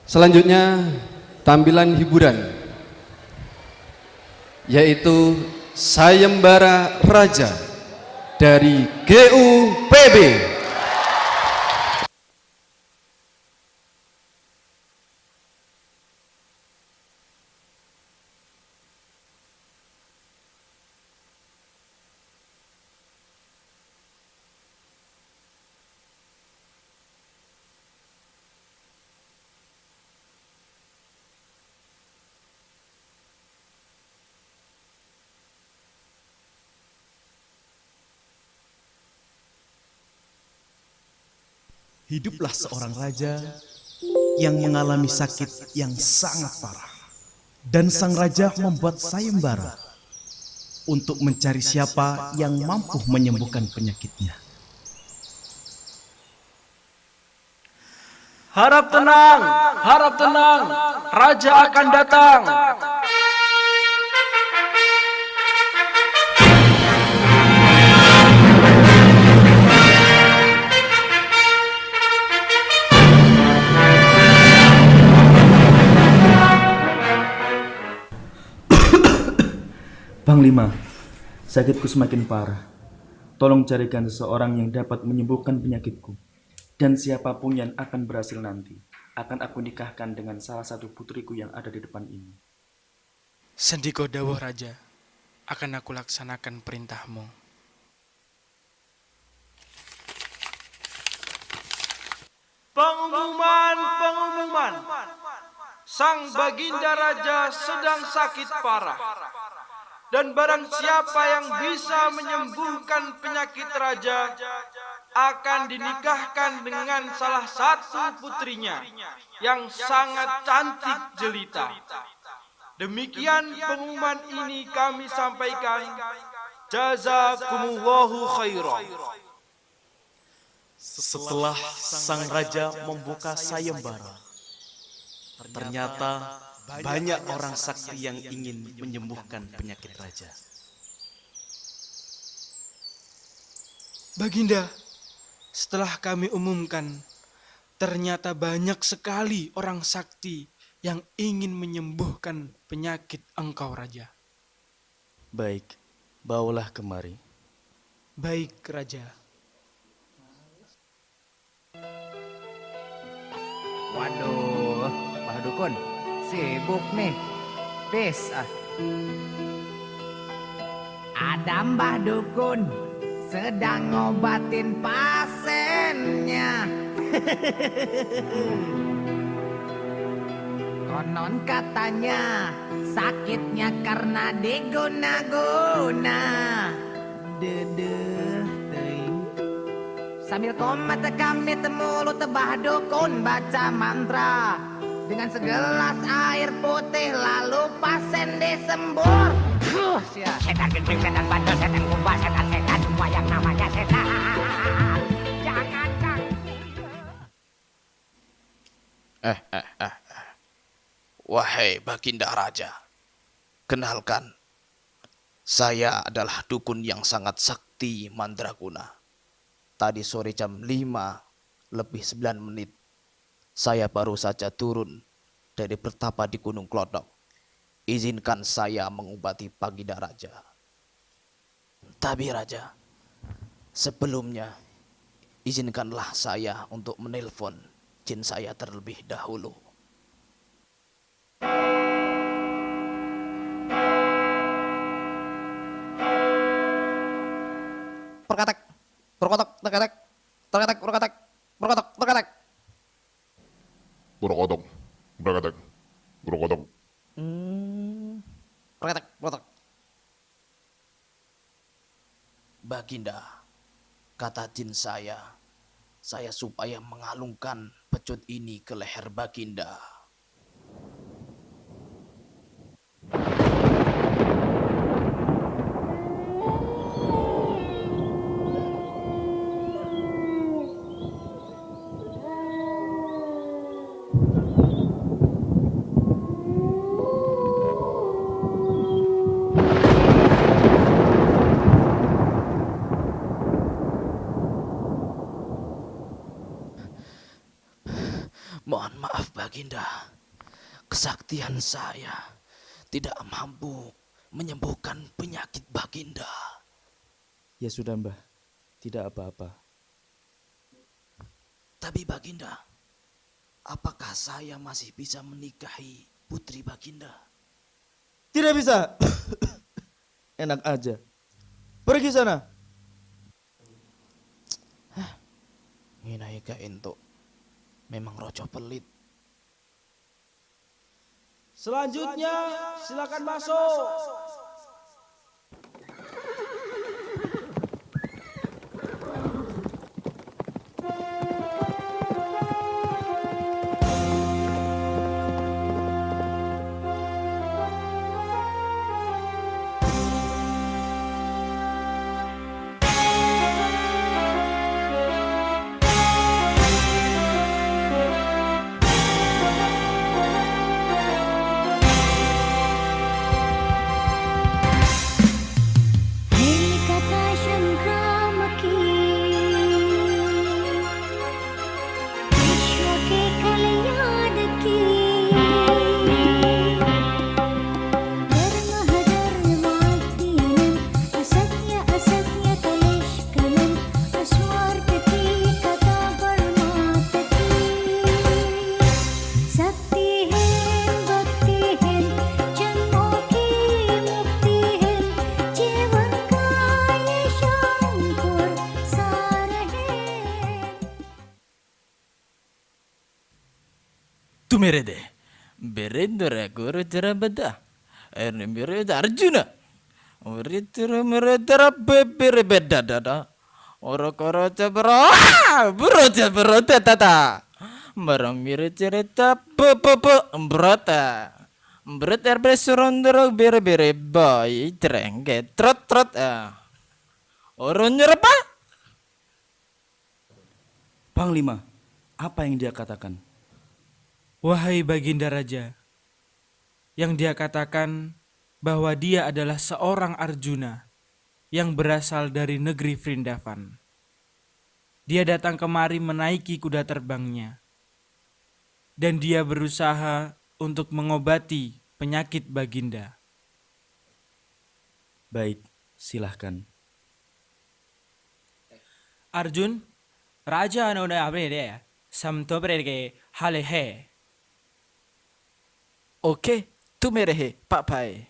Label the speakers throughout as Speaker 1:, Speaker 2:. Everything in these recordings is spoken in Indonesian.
Speaker 1: Selanjutnya tampilan hiburan yaitu Sayembara Raja dari GUPB.
Speaker 2: Hiduplah seorang raja yang mengalami sakit yang sangat parah. Dan sang raja membuat sayembara untuk mencari siapa yang mampu menyembuhkan penyakitnya.
Speaker 3: Harap tenang, raja akan datang.
Speaker 4: Panglima, sakitku semakin parah. Tolong carikan seseorang yang dapat menyembuhkan penyakitku. Dan siapapun yang akan berhasil nanti, akan aku nikahkan dengan salah satu putriku yang ada di depan ini.
Speaker 5: Sendiko dawuh raja, akan aku laksanakan perintahmu.
Speaker 3: Pengumuman. Sang Baginda Raja sedang sakit parah. Dan barang siapa yang bisa menyembuhkan penyakit raja akan dinikahkan dengan salah satu putrinya yang sangat cantik jelita. Demikian pengumuman ini kami sampaikan. Jazakumullahu khairan.
Speaker 2: Setelah sang raja membuka sayembara, ternyata banyak orang sakti yang ingin menyembuhkan penyakit raja.
Speaker 5: Baginda, setelah kami umumkan, ternyata banyak sekali orang sakti yang ingin menyembuhkan penyakit engkau raja.
Speaker 4: Baik, bawalah kemari.
Speaker 5: Baik raja.
Speaker 6: Waduh, Pak Dukun, sibuk nih. Bis ah. Ada Mbah Dukun sedang ngobatin pasiennya. Konon katanya sakitnya karena diguna-guna. Dedeh, teuing. Sambil komat kami temulut Mbah Dukun baca mantra. Dengan segelas air putih lalu pasien disembur. Setan gendeng, setan bandel, setan kumbang, setan semua yang namanya setan. Jangan
Speaker 7: Wahai Baginda Raja, kenalkan, saya adalah dukun yang sangat sakti mandraguna. Tadi sore jam 5:09, saya baru saja turun dari bertapa di Gunung Klodok. Izinkan saya mengobati Baginda Raja. Tapi Raja, sebelumnya izinkanlah saya untuk menelpon jin saya terlebih dahulu. Perkatek, perkotok, terketek, terketek, perkatek, perkotok, terketek.
Speaker 8: Brokodok, brokodok, brokodok.
Speaker 7: Perketek, perkotok. Baginda, kata jin saya supaya mengalungkan pecut ini ke leher Baginda. Mohon maaf Baginda, kesaktian saya tidak mampu menyembuhkan penyakit Baginda.
Speaker 4: Ya sudah Mbah, tidak apa-apa.
Speaker 7: Tapi Baginda, apakah saya masih bisa menikahi putri Baginda?
Speaker 4: Tidak bisa. Enak aja. Pergi sana.
Speaker 7: Nginai ka ento. Memang rojo pelit.
Speaker 3: Selanjutnya silakan masuk.
Speaker 5: Tu merede. Berendera guru terabada. Erne mereda Arjuna. Uritura meredera bebere beda dada. Oro-koro cebro. Bro tata. Barang mirip cerita pe embrota. Berat erbes surondoro bere boy trengge trot Orang nyerapa?
Speaker 4: Panglima, apa yang dia katakan?
Speaker 5: Wahai Baginda Raja, yang dia katakan bahwa dia adalah seorang Arjuna yang berasal dari negeri Vrindavan. Dia datang kemari menaiki kuda terbangnya. Dan dia berusaha untuk mengobati penyakit Baginda.
Speaker 4: Baik, silahkan.
Speaker 5: Arjun, Raja anona abre samto berge hale he. Oke, tu merehe, Pak Pai.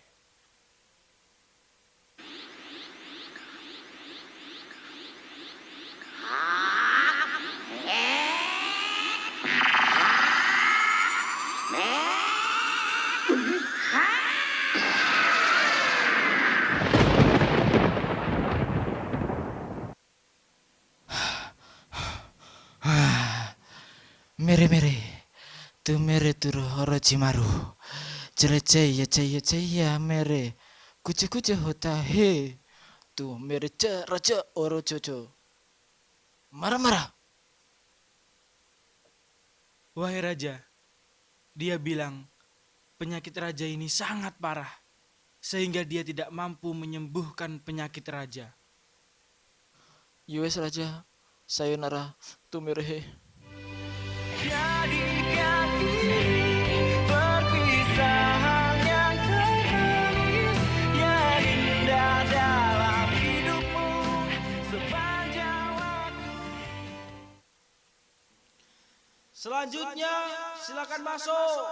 Speaker 5: Mere turu horo cimaru. Ceya mere. Kuce hota he. Tu mere raja oro coco. Marah. Wahai raja, dia bilang penyakit raja ini sangat parah sehingga dia tidak mampu menyembuhkan penyakit raja. Yues raja, sayonara, tu merehe. Jadikan ini perpisahan yang tertulis yang indah dalam hidupmu sepanjang waktu.
Speaker 3: Selanjutnya silakan masuk.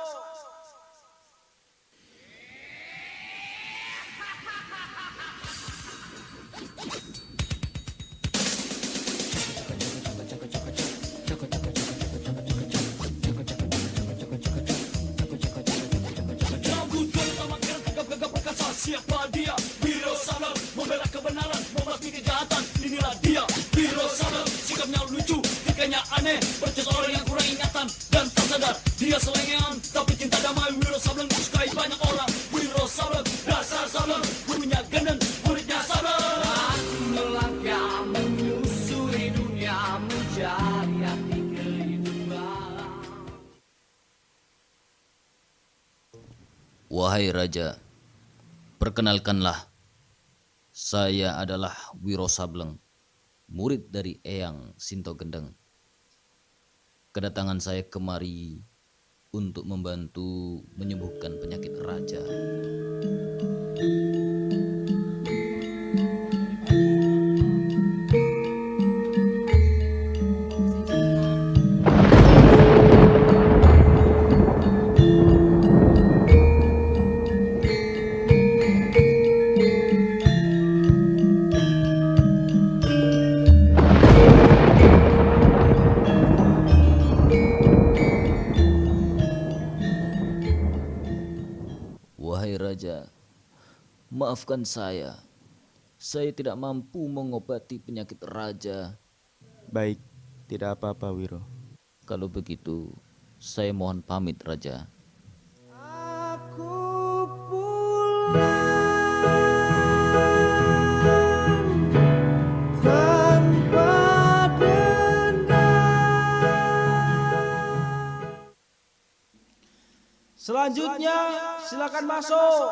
Speaker 9: Siapa dia? Wiro Sableng, membela kebenaran, membasmi kejahatan. Inilah dia, Wiro Sableng. Sikapnya lucu, tikanya aneh, berjasa orang yang kurang ingatan dan tak sadar. Dia selengean, tapi cinta damai. Wiro Sableng disukai banyak orang. Wiro Sableng, dasar Sableng, gurunya gendeng, muridnya Sableng. Aku melangkah menyusuri dunia mencari arti kehidupan.
Speaker 10: Wahai Raja, perkenalkanlah, saya adalah Wiro Sableng, murid dari Eyang Sinto Gendeng. Kedatangan saya kemari untuk membantu menyembuhkan penyakit raja. Wahai raja, maafkan saya. Saya tidak mampu mengobati penyakit raja.
Speaker 4: Baik, tidak apa-apa Wiro.
Speaker 10: Kalau begitu, saya mohon pamit raja.
Speaker 3: Selanjutnya silakan masuk.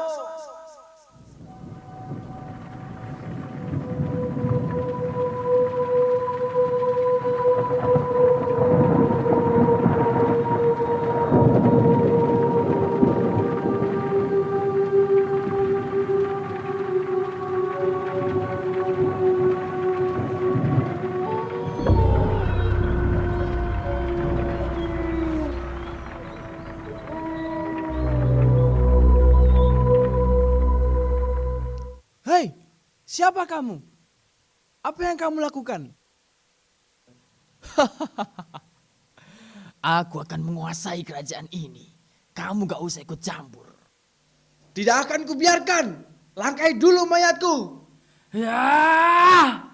Speaker 5: Hei, siapa kamu? Apa yang kamu lakukan?
Speaker 11: Aku akan menguasai kerajaan ini. Kamu gak usah ikut campur.
Speaker 5: Tidak akan kubiarkan. Langkai dulu mayatku.
Speaker 11: Ya!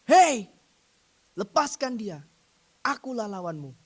Speaker 5: Hei, lepaskan dia. Akulah lawanmu.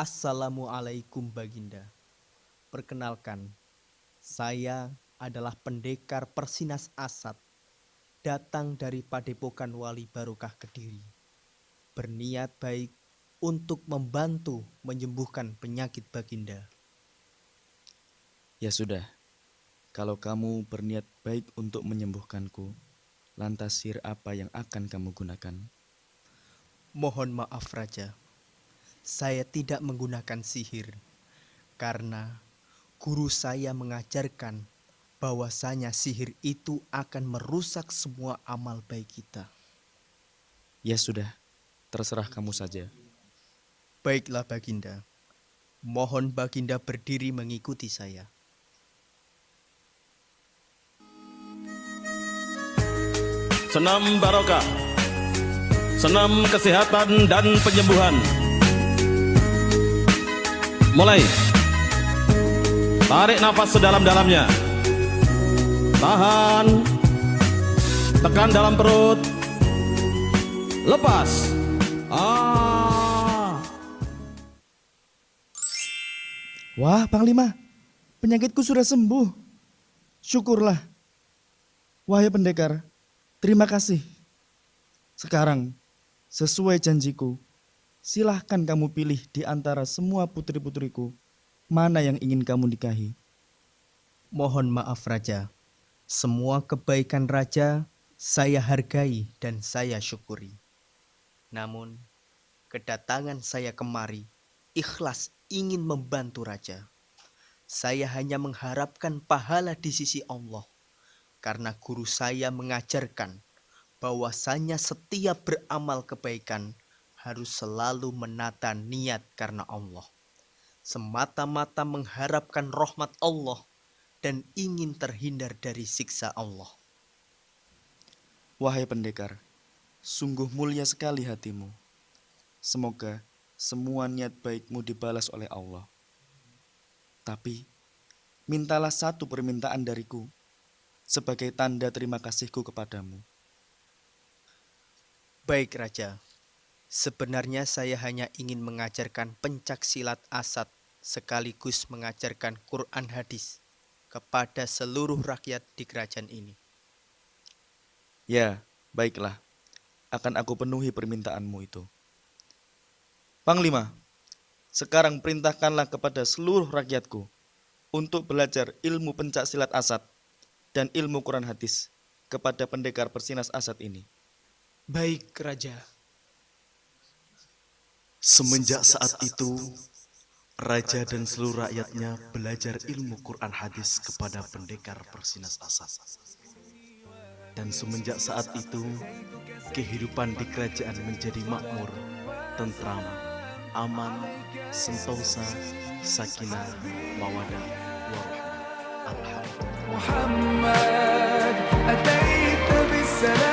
Speaker 2: Assalamualaikum Baginda. Perkenalkan, saya adalah pendekar Persinas Asad, datang dari Padepokan Wali Barokah Kediri. Berniat baik untuk membantu menyembuhkan penyakit Baginda.
Speaker 4: Ya sudah, kalau kamu berniat baik untuk menyembuhkanku, lantas sihir apa yang akan kamu gunakan?
Speaker 2: Mohon maaf Raja, saya tidak menggunakan sihir karena guru saya mengajarkan bahwasanya sihir itu akan merusak semua amal baik kita.
Speaker 4: Ya sudah, terserah kamu saja.
Speaker 2: Baiklah Baginda, mohon Baginda berdiri mengikuti saya.
Speaker 12: Senam barokah, senam kesehatan dan penyembuhan. Mulai. Tarik nafas sedalam-dalamnya. Tahan. Tekan dalam perut. Lepas.
Speaker 2: Wah, Panglima, penyakitku sudah sembuh. Syukurlah. Wahai pendekar, terima kasih. Sekarang, sesuai janjiku, Silahkan kamu pilih di antara semua putri-putriku, mana yang ingin kamu nikahi.
Speaker 13: Mohon maaf Raja, semua kebaikan Raja saya hargai dan saya syukuri. Namun, kedatangan saya kemari ikhlas ingin membantu Raja. Saya hanya mengharapkan pahala di sisi Allah, karena guru saya mengajarkan bahwasanya setiap beramal kebaikan harus selalu menata niat karena Allah, semata-mata mengharapkan rahmat Allah dan ingin terhindar dari siksa Allah.
Speaker 4: Wahai pendekar, sungguh mulia sekali hatimu. Semoga semua niat baikmu dibalas oleh Allah. Tapi, mintalah satu permintaan dariku sebagai tanda terima kasihku kepadamu.
Speaker 13: Baik Raja, sebenarnya saya hanya ingin mengajarkan pencak silat asat sekaligus mengajarkan Quran hadis kepada seluruh rakyat di kerajaan ini.
Speaker 4: Ya, baiklah. Akan aku penuhi permintaanmu itu. Panglima, sekarang perintahkanlah kepada seluruh rakyatku untuk belajar ilmu pencak silat asat dan ilmu Quran hadis kepada pendekar Persinas Asat ini.
Speaker 5: Baik, Raja.
Speaker 2: Semenjak saat itu, Raja dan seluruh rakyatnya belajar ilmu Quran hadis kepada pendekar Persinas Asat. Dan semenjak saat itu, kehidupan di kerajaan menjadi makmur, tentram, aman, sentosa, sakinah, mawadah, warahmah. Alhamdulillah.